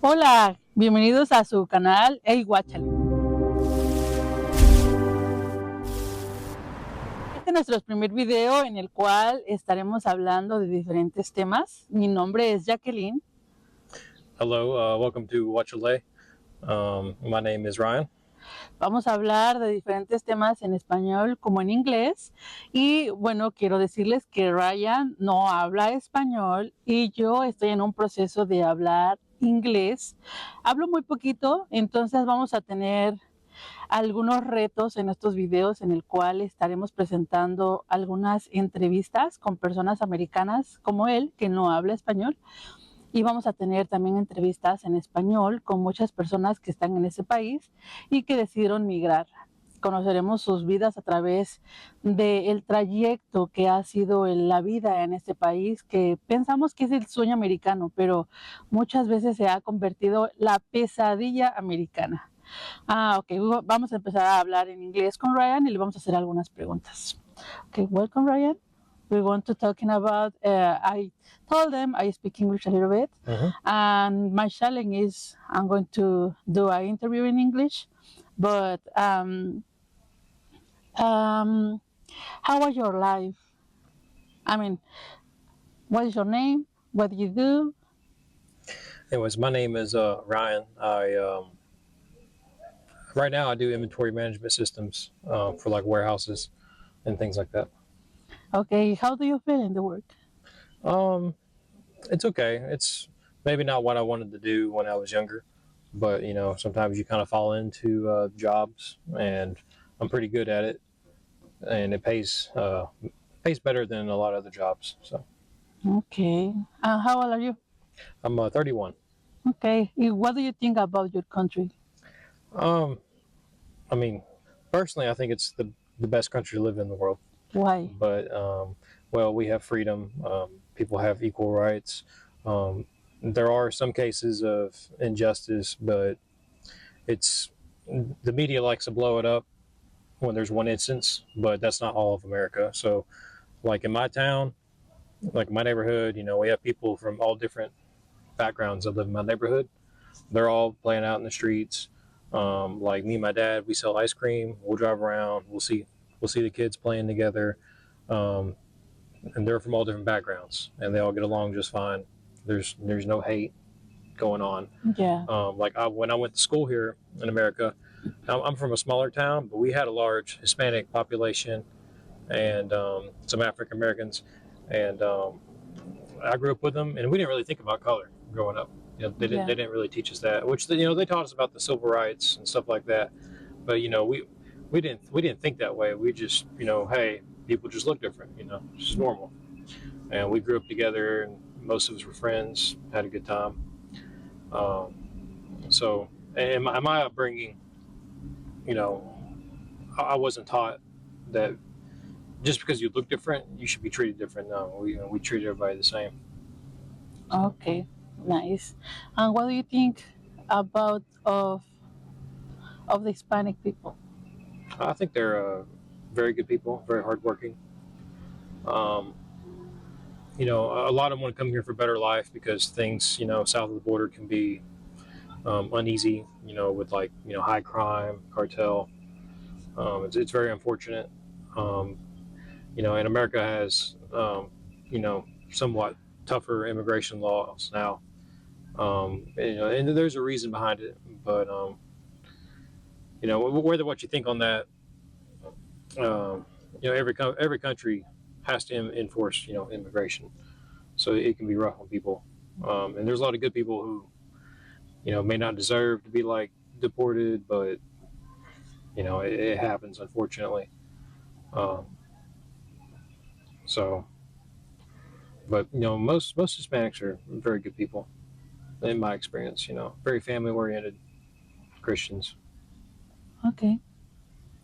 Hola, bienvenidos a su canal Hey WATCHALE. Este es nuestro primer video en el cual estaremos hablando de diferentes temas. Mi nombre es Jacqueline. Hello, welcome to HEY. My name is Ryan. Vamos a hablar de diferentes temas en español como en inglés. Y bueno, quiero decirles que Ryan no habla español y yo estoy en un proceso de hablar inglés. Hablo muy poquito, entonces vamos a tener algunos retos en estos videos en el cual estaremos presentando algunas entrevistas con personas americanas como él, que no habla español. Y vamos a tener también entrevistas en español con muchas personas que están en ese país y que decidieron migrar. Conoceremos sus vidas a través del trayecto que ha sido la vida en este país, que pensamos que es el sueño americano, pero muchas veces se ha convertido la pesadilla americana. Ok, vamos a empezar a hablar en inglés con Ryan y le vamos a hacer algunas preguntas. Okay, welcome Ryan. We want to talking about, I told them I speak English a little bit, and my challenge is I'm going to do an interview in English, but how was your life? I mean, what is your name? What do you do? Anyways, my name is Ryan. Right now I do inventory management systems for like warehouses and things like that. Okay, how do you feel in the work? It's okay. It's maybe not what I wanted to do when I was younger, but sometimes you kind of fall into jobs, and I'm pretty good at it, and it pays better than a lot of other jobs. So Okay, how old are you? I'm 31. Okay, what do you think about your country? I mean, personally, I think it's the best country to live in the world. Why? But well, we have freedom. People have equal rights. There are some cases of injustice, but it's the media likes to blow it up when there's one instance, but that's not all of America. So, like in my town, like my neighborhood, we have people from all different backgrounds that live in my neighborhood. They're all playing out in the streets. Like me and my dad, we sell ice cream. We'll drive around. We'll see the kids playing together, and they're from all different backgrounds, and they all get along just fine. There's no hate going on. Yeah. When I went to school here in America, I'm from a smaller town, but we had a large Hispanic population and some African Americans, and I grew up with them, and we didn't really think about color growing up. They didn't really teach us that, which they taught us about the civil rights and stuff like that. But we didn't think that way. We just hey, people just look different. It's just normal. And we grew up together, and most of us were friends, had a good time. So in my upbringing, I wasn't taught that just because you look different, you should be treated different. No, we treat everybody the same. Okay, nice. And what do you think about of the Hispanic people? I think they're very good people, very hardworking. A lot of them want to come here for better life because things, south of the border can be uneasy, with like, high crime, cartel. It's very unfortunate. And America has, somewhat tougher immigration laws now. And there's a reason behind it, but whether what you think on that, every country has to enforce, immigration, so it can be rough on people. And there's a lot of good people who, may not deserve to be like deported, but it happens, unfortunately. So, but most Hispanics are very good people, in my experience. Very family oriented Christians. Okay.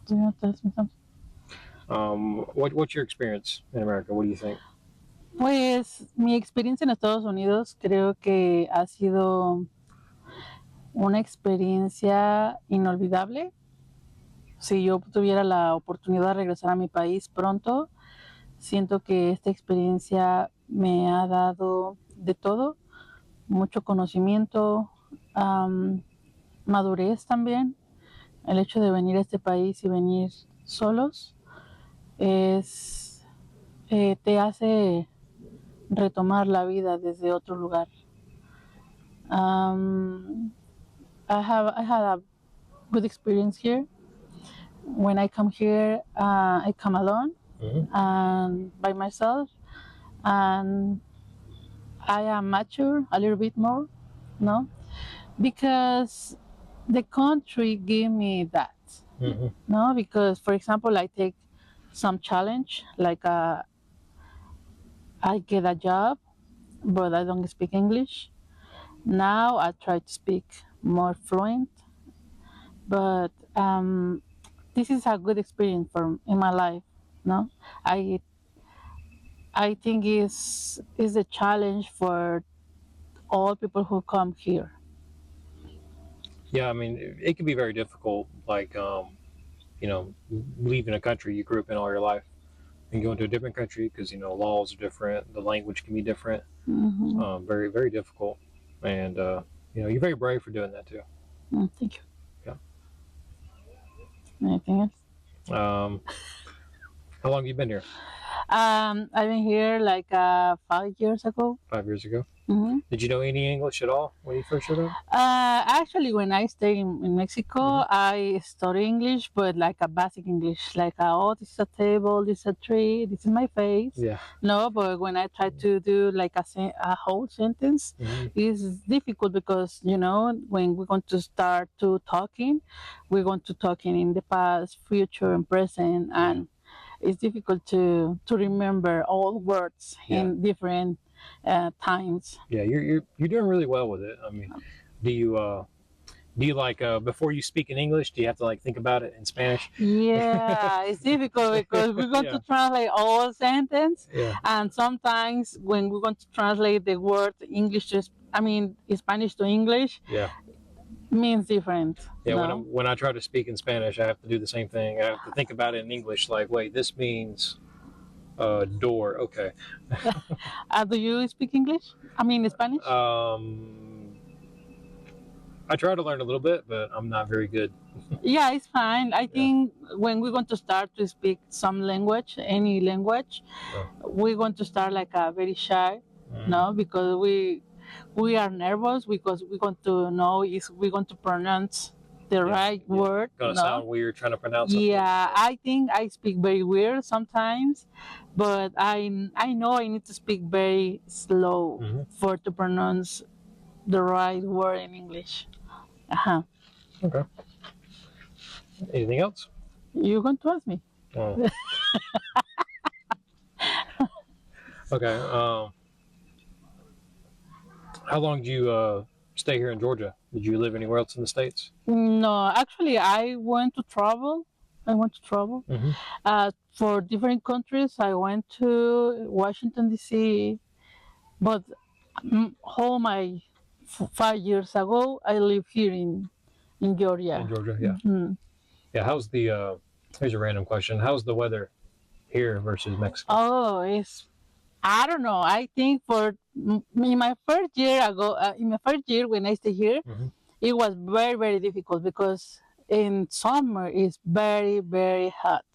Do you want to ask me something? What's your experience in America? What do you think? Pues mi experiencia en Estados Unidos creo que ha sido una experiencia inolvidable. Si yo tuviera la oportunidad de regresar a mi país pronto, siento que esta experiencia me ha dado de todo, mucho conocimiento, madurez también. El hecho de venir a este país y venir solos te hace retomar la vida desde otro lugar. I had a good experience here. When I come here, I come alone and by myself, and I am mature a little bit more, no, because the country gave me that, no, because for example, I take some challenge, like I get a job, but I don't speak English. Now I try to speak more fluent, but this is a good experience in my life. No, I think is a challenge for all people who come here. Yeah, I mean, it can be very difficult, like, leaving a country you grew up in all your life and going to a different country because, laws are different, the language can be different. Very, very difficult. And, you're very brave for doing that too. Thank you. Yeah. Anything else? How long have you been here? I've been here like 5 years ago. 5 years ago. Did you know any English at all when you first showed up? Actually, when I stayed in Mexico, I studied English, but like a basic English, like this is a table, this is a tree, this is my face. Yeah. No, but when I try to do like a whole sentence, it's difficult because when we're going to start to talking, we're going to talking in the past, future, and present, and it's difficult to remember all words in different times. Yeah, you're doing really well with it. I mean, do you like before you speak in English, do you have to like think about it in Spanish? Yeah, it's difficult because we're going to translate all sentence, and sometimes when we're going to translate the word Spanish to English, means different. Yeah, when I try to speak in Spanish, I have to do the same thing. I have to think about it in English, like, wait, this means door. Okay. Do you speak English? Spanish? I try to learn a little bit, but I'm not very good. Yeah, it's fine. I think when we're going to start to speak some language, any language, we're going to start like a very shy, no, because we are nervous because we're going to know if we're going to pronounce the right word. Gonna sound weird trying to pronounce something. Yeah, I think I speak very weird sometimes, but I know I need to speak very slow for to pronounce the right word in English. Okay. Anything else? You're going to ask me. Oh. Okay. How long did you stay here in Georgia? Did you live anywhere else in the States? No, actually, I went to travel. For different countries. I went to Washington, D.C., but all my 5 years ago, I live here in Georgia. In Georgia, yeah. Yeah, how's the, here's a random question. How's the weather here versus Mexico? Oh, I don't know. I think in my first year when I stayed here, it was very, very difficult because in summer it's very, very hot.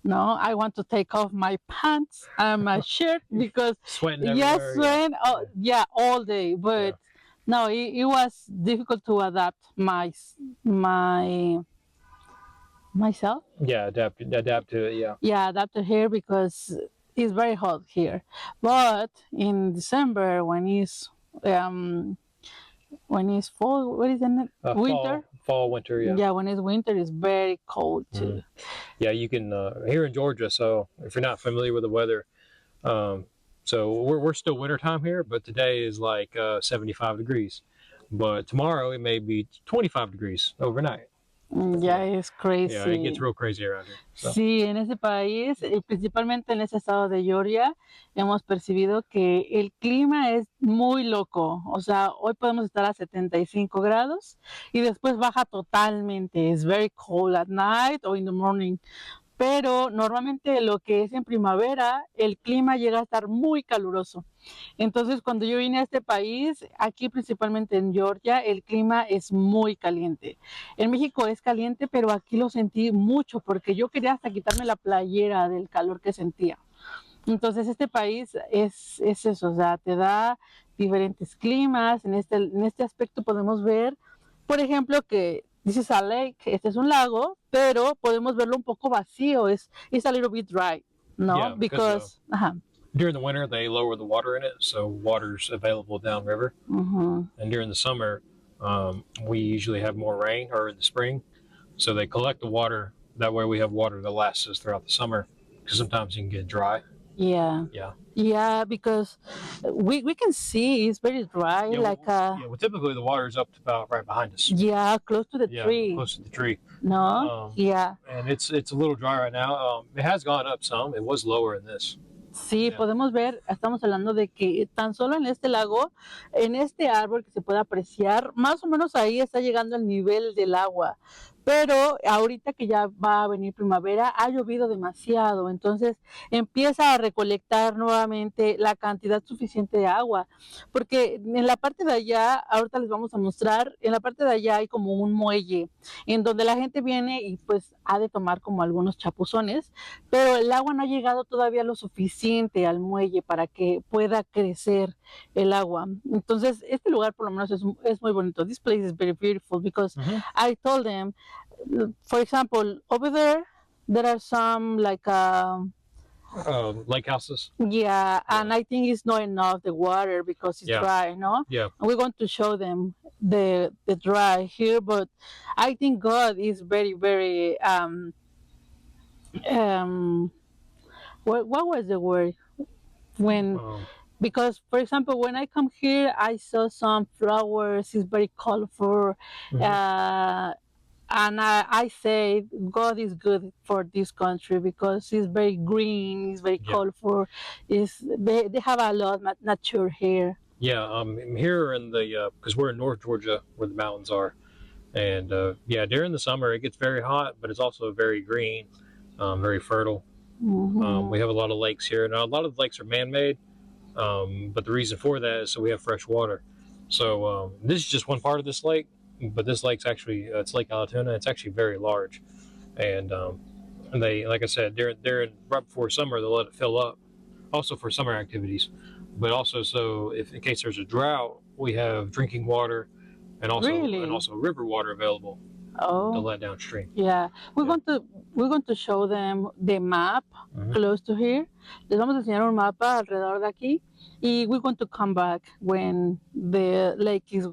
No, I want to take off my pants and my shirt because sweating everywhere. All day. But no, it was difficult to adapt myself. Yeah, adapt to it. Yeah, adapt to here because it's very hot here. But in December when it's fall, what is it? Winter. Fall, winter. Yeah. Yeah, when it's winter, it's very cold too. Yeah, you can here in Georgia. So if you're not familiar with the weather, so we're still wintertime here, but today is like 75 degrees. But tomorrow it may be 25 degrees overnight. Yeah, it's crazy. Yeah, it gets real crazy around here. So. Sí, en ese país, principalmente en ese estado de Georgia, hemos percibido que el clima es muy loco. O sea, hoy podemos estar a 75 grados y después baja totalmente. It's very cold at night or in the morning. pero normalmente lo que es en primavera, el clima llega a estar muy caluroso. Entonces, cuando yo vine a este país, aquí principalmente en Georgia, el clima es muy caliente. En México es caliente, pero aquí lo sentí mucho porque yo quería hasta quitarme la playera del calor que sentía. Entonces, este país es eso, o sea, te da diferentes climas. En este aspecto podemos ver, por ejemplo, que this is a lake, este es un lago, pero podemos verlo un poco vacío. It's a little bit dry, ¿no? Yeah, because Ajá. during the winter they lower the water in it, so water's available downriver. Ujú. And during the summer, we usually have more rain, or in the spring, so they collect the water. That way, we have water that lasts us throughout the summer. Because sometimes you can get dry. Yeah. Yeah. Yeah, because we can see it's very dry, Yeah. like Well, typically the water is up to about right behind us. yeah, close to the Yeah, tree. close to the tree. No? Yeah. And it's a little dry right now. It has gone up some. It was lower in this. Sí, Yeah. podemos ver, estamos hablando de que tan solo en este lago, en este árbol que se puede apreciar, más o menos ahí está llegando el nivel del agua. Pero ahorita que ya va a venir primavera, ha llovido demasiado, entonces empieza a recolectar nuevamente la cantidad suficiente de agua. Porque en la parte de allá, ahorita les vamos a mostrar, en la parte de allá hay como un muelle, en donde la gente viene y pues ha de tomar como algunos chapuzones, pero el agua no ha llegado todavía lo suficiente al muelle para que pueda crecer el agua. Entonces, este lugar por lo menos es muy bonito. This place is very beautiful because I told them, for example, over there are some like Lake houses. yeah, and I think it's not enough the water because it's Yeah. dry, no? Yeah. And we're going to show them the dry here, but I think God is very, very what was the word when because for example when I come here I saw some flowers, it's very colorful. And I say God is good for this country because it's very green, it's very colorful. They have a lot of nature here. Yeah, here in the because we're in North Georgia where the mountains are, and yeah, during the summer it gets very hot, but it's also very green, very fertile. We have a lot of lakes here. Now a lot of the lakes are man-made, but the reason for that is so we have fresh water. So this is just one part of this lake, but this lake's actually it's Lake Allatoona. It's actually very large, and they, like I said, during right before summer they'll let it fill up, also for summer activities, but also so if in case there's a drought we have drinking water, and also river water available to let downstream. Yeah, we're going to show them the map close to here. Les vamos a enseñar un mapa alrededor de aquí, y we're going to come back when the lake is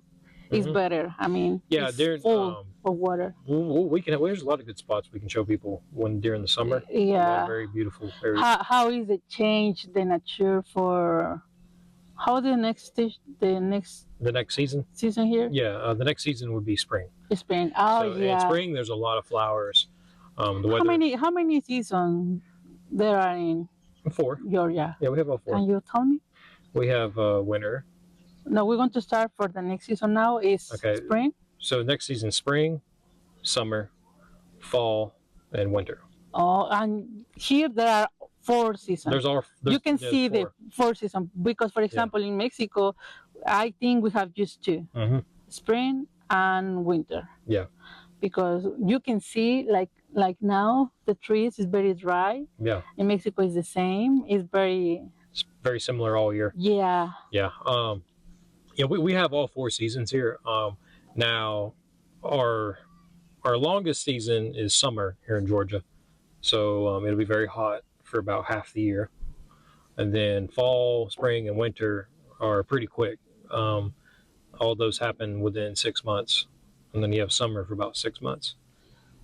better. I mean, yeah, it's full of water. We can. There's a lot of good spots we can show people when during the summer. Yeah, very beautiful areas. How is it change the nature for? How the next season here? Yeah, the next season would be spring. Spring. Oh, so yeah. In spring, there's a lot of flowers. The weather. How many seasons there are in 4? Georgia? Yeah, we have all 4. Can you tell me? We have winter. No, we're going to start for the next season now. Is spring. So next season, spring, summer, fall, and winter. Oh, and here there are 4 seasons. You can see 4. The 4 seasons because, for example, in Mexico, I think we have just 2, spring and winter. Yeah. Because you can see like now the trees is very dry. Yeah. In Mexico is the same. It's very similar all year. Yeah. Yeah. Yeah. We have all 4 seasons here. Now, our longest season is summer here in Georgia, so it'll be very hot for about half the year, and then fall, spring, and winter are pretty quick. All those happen within 6 months, and then you have summer for about 6 months.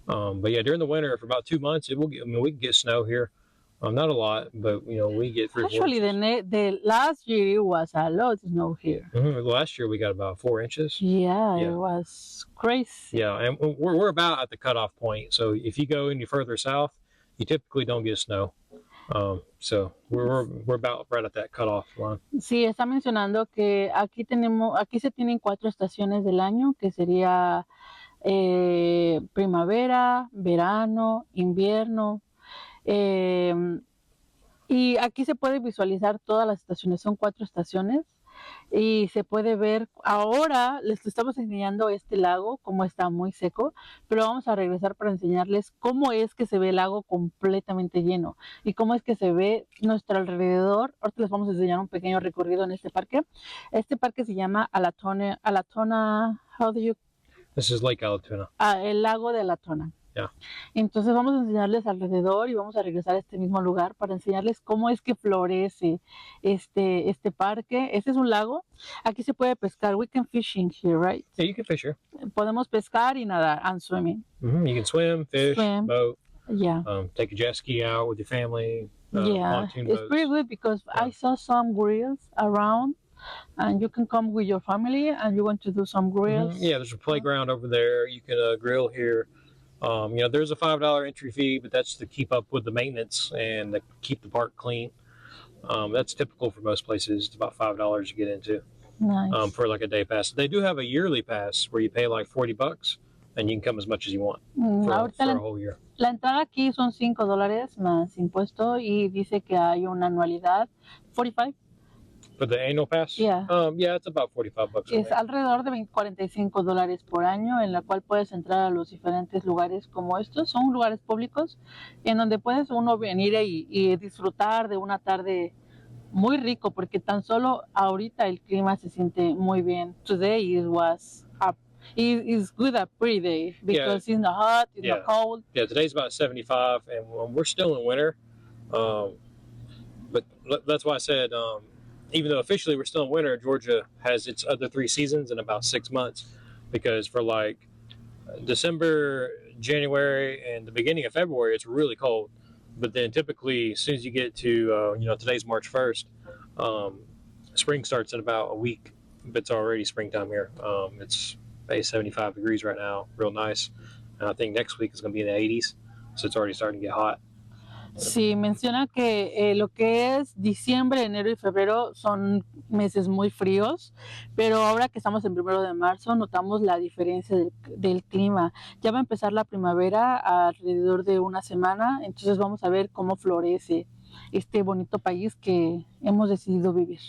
But yeah, during the winter for about 2 months, we can get snow here. Not a lot, but we get 3. Actually, the last year it was a lot of snow here. Last year we got about 4 inches. Yeah, it was crazy. Yeah, and we're about at the cutoff point. So if you go any further south, you typically don't get snow. So we're about right at that cutoff line. Sí, está mencionando que aquí se tienen 4 estaciones del año, que sería primavera, verano, invierno Y aquí se puede visualizar todas las estaciones, son 4 estaciones. Y se puede ver, ahora les estamos enseñando este lago, como está muy seco, pero vamos a regresar para enseñarles cómo es que se ve el lago completamente lleno y cómo es que se ve nuestro alrededor. Ahorita les vamos a enseñar un pequeño recorrido en este parque. Este parque se llama Allatoona, how do you... This is Lake Allatoona. El lago de Allatoona. Yeah. Entonces vamos a enseñarles alrededor y vamos a regresar a este mismo lugar para enseñarles cómo es que florece este parque. Este es un lago. Aquí se puede pescar. We can fishing here, right? Yeah, you can fish here. Podemos pescar y nadar and swimming. Mm-hmm. You can swim, fish, boat. Yeah. Take a jet ski out with your family. Yeah, it's pretty good because I saw some grills around. And you can come with your family and you want to do some grills. Mm-hmm. Yeah, there's a playground over there. You can grill here. There's a $5 entry fee, but that's to keep up with the maintenance and to keep the park clean. That's typical for most places. It's about $5 to get into. Nice. For like a day pass. They do have a yearly pass where you pay like $40 and you can come as much as you want for a whole year. La entrada aquí son $5 más impuesto y dice que hay una anualidad, 45. For the annual pass? Yeah. It's about $45. Es alrededor de $45 por año, en la cual puedes entrar a los diferentes lugares como estos. Son lugares públicos en donde puedes uno venir y disfrutar de una tarde muy rico, porque tan solo ahorita el clima se siente muy bien. Today it's good a pretty day because it's not hot, it's not cold. Yeah, today's about 75 and we're still in winter. But that's why I said even though officially we're still in winter, Georgia has its other 3 seasons in about 6 months, because for like December, January, and the beginning of February, it's really cold. But then typically, as soon as you get to, today's March 1st, spring starts in about a week. But it's already springtime here. It's 75 degrees right now, real nice. And I think next week is going to be in the 80s, so it's already starting to get hot. Sí, menciona que lo que es diciembre, enero y febrero son meses muy fríos, pero ahora que estamos en 1 de marzo notamos la diferencia del clima. Ya va a empezar la primavera alrededor de una semana, entonces vamos a ver cómo florece este bonito país que hemos decidido vivir.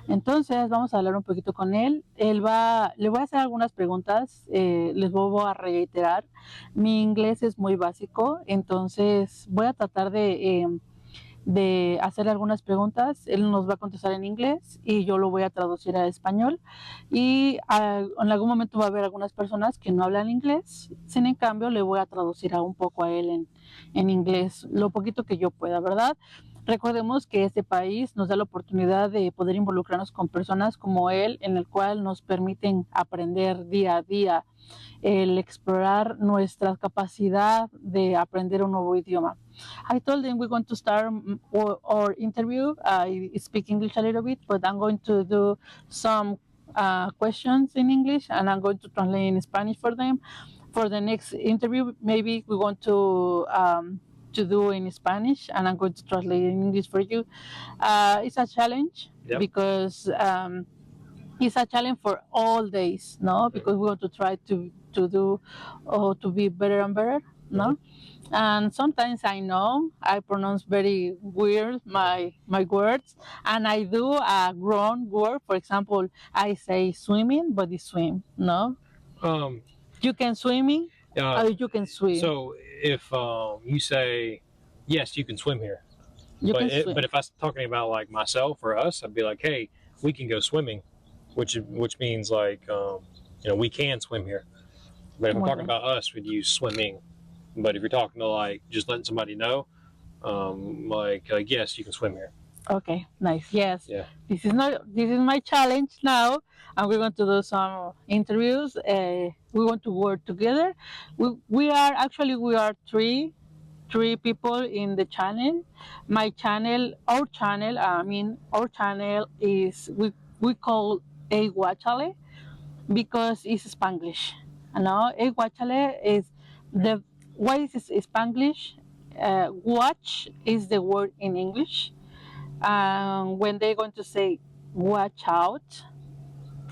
Entonces vamos a hablar un poquito con él. Le voy a hacer algunas preguntas, les voy a reiterar. Mi inglés es muy básico, entonces voy a tratar de hacerle algunas preguntas. Él nos va a contestar en inglés y yo lo voy a traducir a español. Y en algún momento va a haber algunas personas que no hablan inglés, sin en cambio le voy a traducir un poco a él en inglés, lo poquito que yo pueda, ¿verdad? Recordemos que este país nos da la oportunidad de poder involucrarnos con personas como él, en el cual nos permiten aprender día a día, el explorar nuestra capacidad de aprender un nuevo idioma. I told them we're going to start our interview. I speak English a little bit, but I'm going to do some questions in English and I'm going to translate in Spanish for them. For the next interview, maybe we want to do in Spanish and I'm going to translate in English for you. It's a challenge because it's a challenge for all days, no? Because we want to try to do or to be better and better, no? And sometimes I know I pronounce very weird my words, and I do a wrong word. For example, I say swimming, but it's swim, no? You can swimming, or you can swim. So if you say, yes, you can swim here. You can swim. But if I was talking about like myself or us, I'd be like, hey, we can go swimming, which means like, we can swim here. But if I'm talking about us, we'd use swimming. But if you're talking to like just letting somebody know, yes, you can swim here. Okay, nice. Yes. Yeah. This is my challenge now, and we're going to do some interviews. We want to work together. We are three people in the channel. Our channel is we call HEY WATCHALE because it's Spanglish. HEY WATCHALE is what is Spanglish? Watch is the word in English. When they're going to say watch out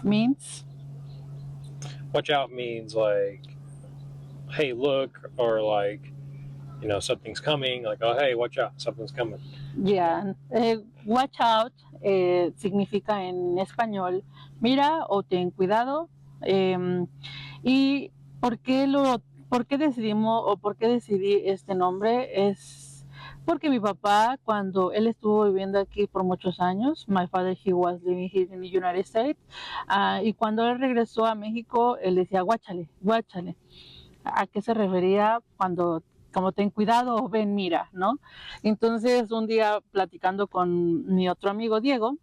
means? Watch out means like, hey, look, or like, something's coming, like, oh, hey, watch out, something's coming. Yeah, watch out significa en español, mira o ten cuidado. Y por qué decidimos o por qué decidí este nombre es porque mi papá, cuando él estuvo viviendo aquí por muchos años, my father, he was living here in the United States, y cuando él regresó a México, él decía, guáchale, guáchale. ¿A qué se refería cuando, como ten cuidado o ven, mira, ¿no? Entonces, un día platicando con mi otro amigo Diego,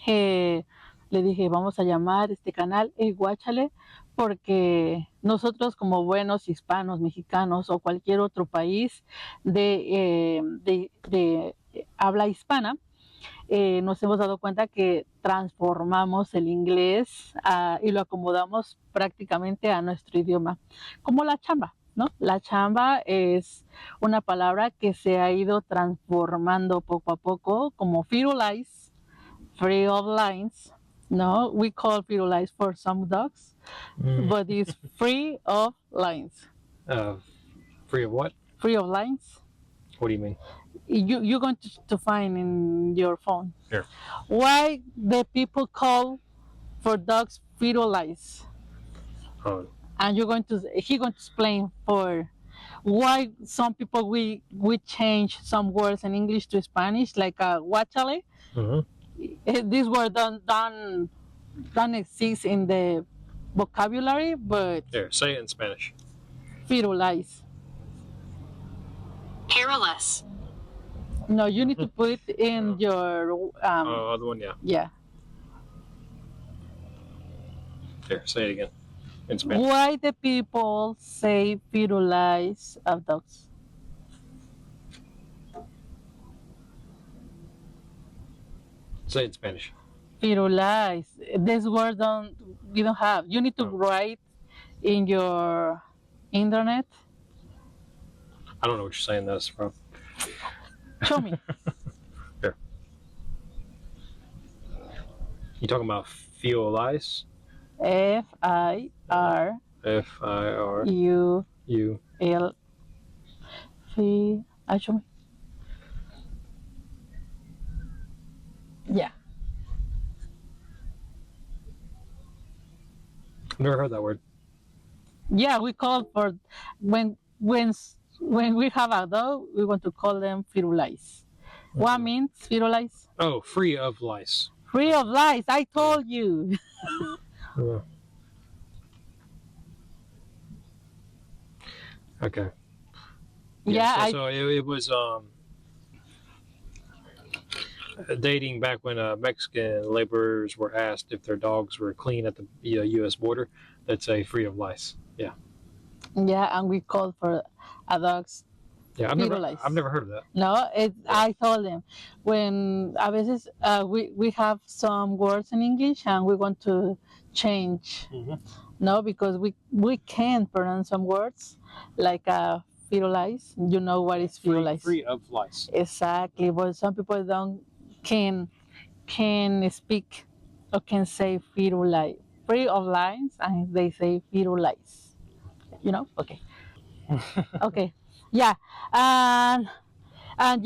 le dije, vamos a llamar este canal Guáchale, porque nosotros como buenos hispanos, mexicanos o cualquier otro país de habla hispana, nos hemos dado cuenta que transformamos el inglés y lo acomodamos prácticamente a nuestro idioma, como la chamba, ¿no? La chamba es una palabra que se ha ido transformando poco a poco, como firulais, free of lines, no? We call firulais for some dogs, but it's free of lines. Free of what? Free of lines. What do you mean? You're going to find in your phone. Here. Why the people call for dogs firulais? And he's going to explain for why some people we change some words in English to Spanish, like guachale. This word don't exist in the vocabulary, but Here, say it in Spanish. firulais. Perilous. No, you need to put it in your other one, yeah. Yeah. Here, say it again in Spanish. Why the people say firulais of dogs? Say it in Spanish. Firulais. This word you don't have. You need to write in your internet. I don't know what you're saying that's from. Show me. Here. You talking about firulais? F-I-R F-I-R-U. L. Show me. Yeah. I've never heard that word. Yeah, we call for when we have a dog, we want to call them firulais. What means firulais? Oh, free of lice. Free of lice. I told you. Okay. Yeah. So it was dating back when Mexican laborers were asked if their dogs were clean at the U.S. border. They'd say free of lice. Yeah. Yeah, and we called for a dog's. Yeah, I've never heard of that. No, I told them when a veces we have some words in English and we want to change. No, because we can't pronounce some words like firulais. You know what is firulais? Free of lice. Exactly, but some people can speak or can say firulais, free of lines, and they say firulais. You know? Okay. Okay. Yeah. And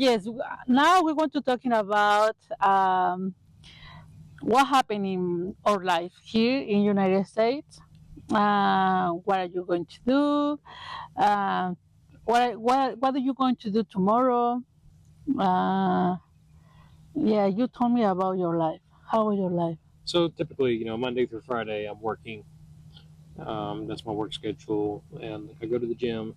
yes, now we want to talking about what happened in our life here in United States. What are you going to do? What are you going to do tomorrow? Yeah, you told me about your life. How was your life? So typically, Monday through Friday, I'm working. That's my work schedule, and I go to the gym.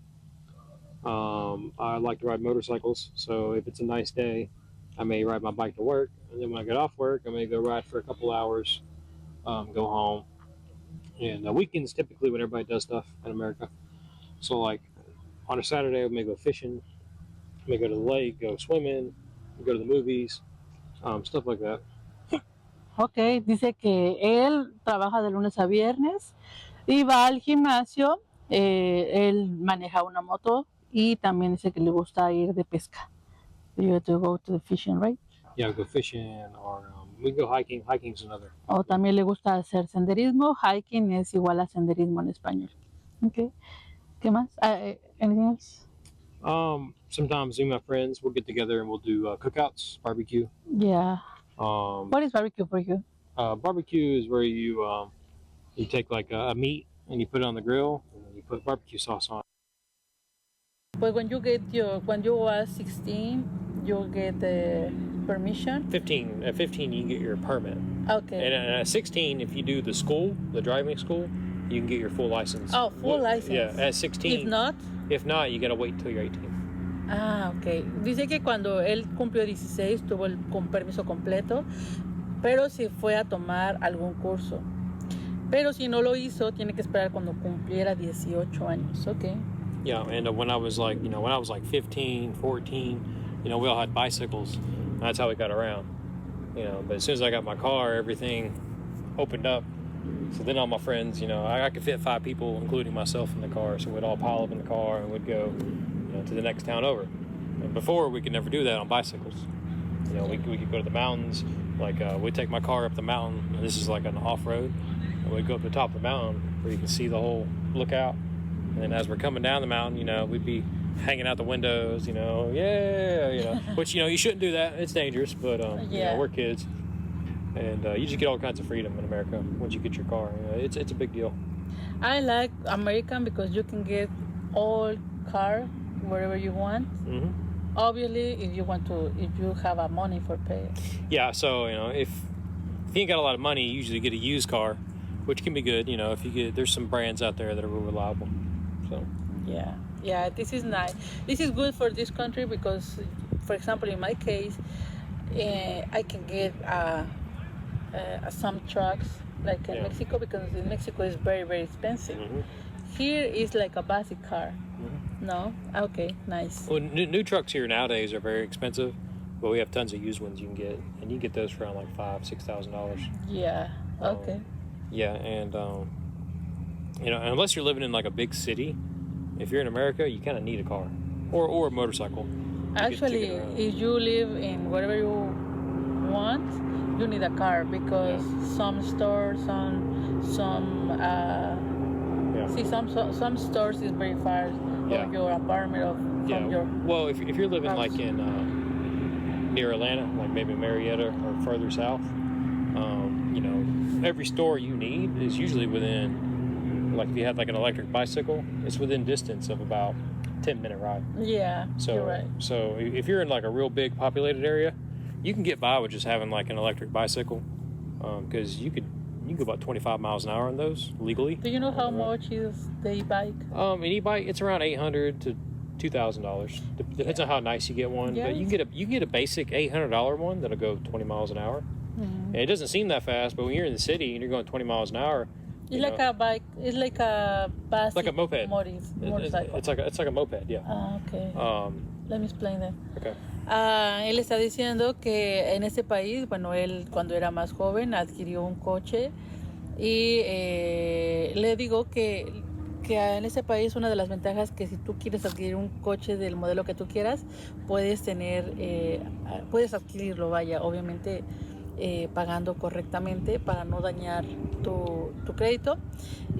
I like to ride motorcycles, so if it's a nice day, I may ride my bike to work, and then when I get off work, I may go ride for a couple hours, go home. And weekends typically when everybody does stuff in America. So like on a Saturday, I may go fishing, I may go to the lake, go swimming, go to the movies, stuff like that. Okay, dice que él trabaja de lunes a viernes y va al gimnasio, él maneja una moto y también dice que le gusta ir de pesca. You have to go to the fishing, right? Yeah, go fishing or we go hiking. Hiking's another. O también le gusta hacer senderismo. Hiking es igual a senderismo en español. Okay. ¿Qué más? Anything else? Sometimes me and my friends we'll get together and we'll do cookouts, barbecue. Yeah. What is barbecue for you? Barbecue is where you take like a meat and you put it on the grill and you put barbecue sauce on. But when you was 16, you get the permission. 15. At 15, you can get your permit. Okay. And at 16, if you do the driving school, you can get your full license. Oh, full license. Yeah, at 16. If not, you gotta wait till you're 18. Ah, ok. Dice que cuando él cumplió 16 tuvo el con permiso completo, pero si fue a tomar algún curso. Pero si no lo hizo, tiene que esperar cuando cumpliera 18 años. Okay. Yeah, and when I was like 15, 14, we all had bicycles. That's how we got around. But as soon as I got my car, everything opened up. So then all my friends, I could fit 5 people, including myself, in the car. So we'd all pile up in the car and we'd go, to the next town over. And before, we could never do that on bicycles. We could go to the mountains. Like we'd take my car up the mountain. And this is like an off-road. And we'd go up the top of the mountain where you can see the whole lookout. And then as we're coming down the mountain, we'd be hanging out the windows, which, you shouldn't do that. It's dangerous, but, we're kids. And you just get all kinds of freedom in America once you get your car. It's a big deal. I like American because you can get all car wherever you want. Mm-hmm. Obviously, if you have a money for pay. Yeah, so, if you ain't got a lot of money, you usually get a used car, which can be good. There's some brands out there that are real reliable. So. Yeah, this is nice. This is good for this country because, for example, in my case, I can get some trucks like in Mexico, because in Mexico is very, very expensive. Mm-hmm. Here is like a basic car. Mm-hmm. No? Okay, nice. Well, new trucks here nowadays are very expensive, but we have tons of used ones you can get, and you can get those for around like $5,000-$6,000. Yeah. Okay. Yeah, and unless you're living in like a big city, if you're in America, you kind of need a car or a motorcycle. Actually, if you live in wherever you want, you need a car because some stores, some stores is very far from your apartment or from your. Well, if you're living house. Like in near Atlanta, like maybe Marietta or further south, every store you need is usually within. Like if you had like an electric bicycle, it's within distance of about 10-minute ride. Yeah, you're right. So if you're in like a real big populated area, you can get by with just having like an electric bicycle, because you can go about 25 miles an hour on those legally. Do you know how much is the e-bike? An e-bike, it's around $800 to $2,000. Depends on how nice you get one. Yes. But you can get a basic $800 one that'll go 20 miles an hour. Mm-hmm. And it doesn't seem that fast, but when you're in the city and you're going 20 miles an hour. It's like a bike. It's like a basic like a moped. Motorcycle. It's like a moped, yeah. Okay. Let me explain that. Okay. Él está diciendo que en este país, bueno, él cuando era más joven adquirió un coche y le digo que en este país una de las ventajas que si tú quieres adquirir un coche del modelo que tú quieras, puedes adquirirlo, vaya, obviamente pagando correctamente para no dañar tu crédito.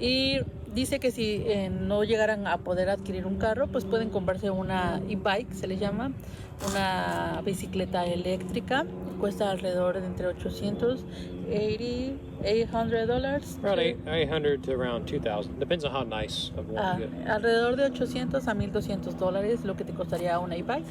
Y dice que si no llegaran a poder adquirir un carro, pues pueden comprarse una e-bike, se le llama, una bicicleta eléctrica. Cuesta alrededor de entre $800 Around $800 to around $2,000. Depends on how nice of one you get. Alrededor de $800 a $1,200 lo que te costaría una e-bike.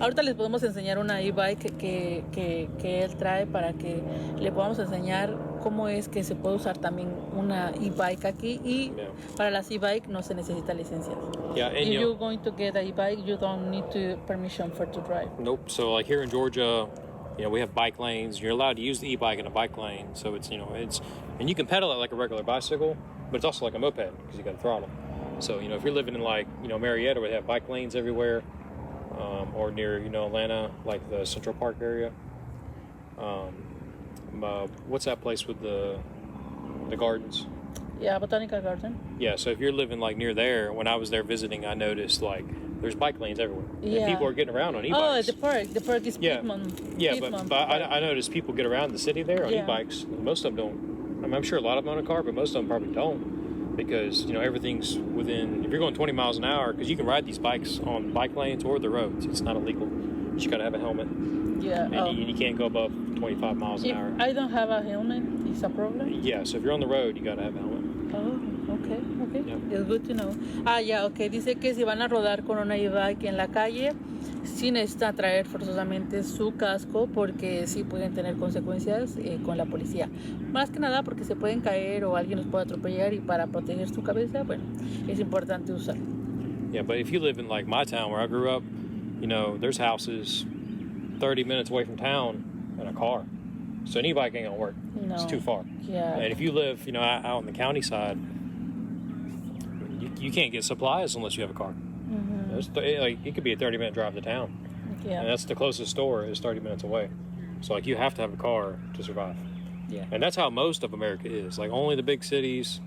Ahorita les podemos enseñar una e-bike que él trae para que le podamos enseñar cómo es que se puede usar también una e-bike aquí, y para las e-bike no se necesita licencia. Yeah, and if you're going to get a e-bike, you don't need permission to drive. Nope. So like here in Georgia, we have bike lanes. You're allowed to use the e-bike in a bike lane. So it's and you can pedal it like a regular bicycle, but it's also like a moped because you got a throttle. So, if you're living in like, Marietta where they have bike lanes everywhere, or near, Atlanta, like the Central Park area. What's that place with the gardens? Yeah, Botanical Garden. Yeah, so if you're living like near there, when I was there visiting, I noticed like there's bike lanes everywhere. Yeah. And people are getting around on e-bikes. Oh, the park is Piedmont. Yeah, but I noticed people get around the city there on e-bikes. Most of them don't. I'm sure a lot of them own a car, but most of them probably don't. because everything's within. If you're going 20 miles an hour, because you can ride these bikes on bike lanes or the roads, it's not illegal. You just gotta have a helmet. Yeah. And you can't go above 25 miles an hour. I don't have a helmet, it's a problem? Yeah, so if you're on the road, you gotta have a helmet. Oh, okay. Yeah. It's good to know. Okay. Dice que si van a rodar con una e-bike en la calle, sí necesita traer forzosamente su casco porque sí pueden tener consecuencias con la policía. Más que nada porque se pueden caer o alguien los puede atropellar y para proteger su cabeza, bueno, es importante usarlo. Yeah, but if you live in like my town where I grew up, there's houses 30 minutes away from town and a car. So an e-bike ain't gonna work. No. It's too far. Yeah. And if you live, out in the county side, you can't get supplies unless you have a car. Mm-hmm. It could be a 30-minute drive to town. Yeah. And that's the closest store is 30 minutes away. So you have to have a car to survive. Yeah. And that's how most of America is. Like only the big cities,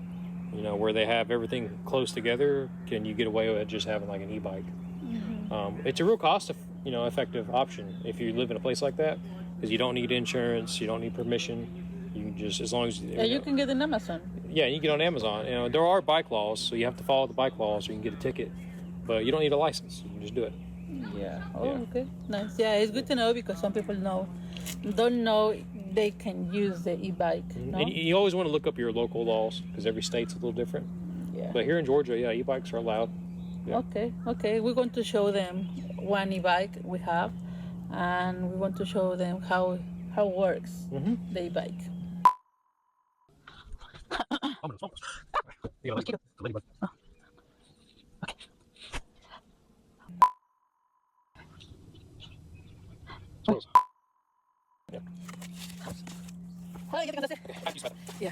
where they have everything close together, can you get away with just having like an e-bike. Mm-hmm. It's a real effective option if you live in a place like that, because you don't need insurance, you don't need permission. You can just, as long as you can get in Amazon. Yeah, you can get on Amazon. There are bike laws, so you have to follow the bike laws, or you can get a ticket. But you don't need a license. You can just do it. Yeah. Okay. Nice. Yeah, it's good to know because some people don't know they can use the e-bike. No? And you always want to look up your local laws because every state's a little different. Yeah. But here in Georgia, e-bikes are allowed. Yeah. Okay. We're going to show them one e-bike we have, and we want to show them how works the e-bike. Yeah.